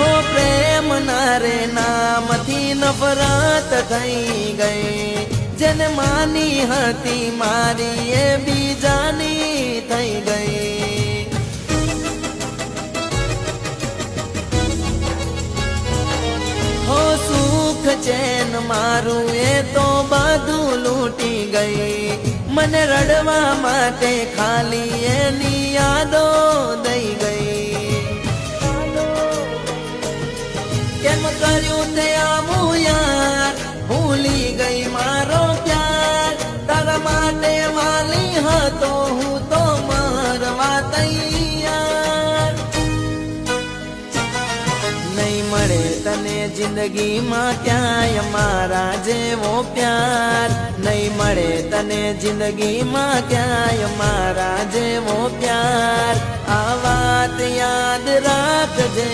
હો પ્રેમ ના રે નામથી નફરત થઈ ગઈ, જેને માની હતી મારી એ બીજાની થઈ ગઈ। હો સુખ ચેન મારું એ તો બધું લૂટી ગઈ, મને રડવા માટે ખાલી એની યાદો દઈ ગઈ। કેમ કર્યું તે આવું યાર, ભૂલી ગઈ મારો પ્યાર, તારા માટે વાલી હતો હું તો મરવા તૈયાર। નહીં મળે તને જિંદગીમાં ક્યાંય મારા જેવો પ્યાર, નહીં મળે તને જિંદગીમાં ક્યાંય મારા જેવો પ્યાર। આ વાત યાદ રાખજે।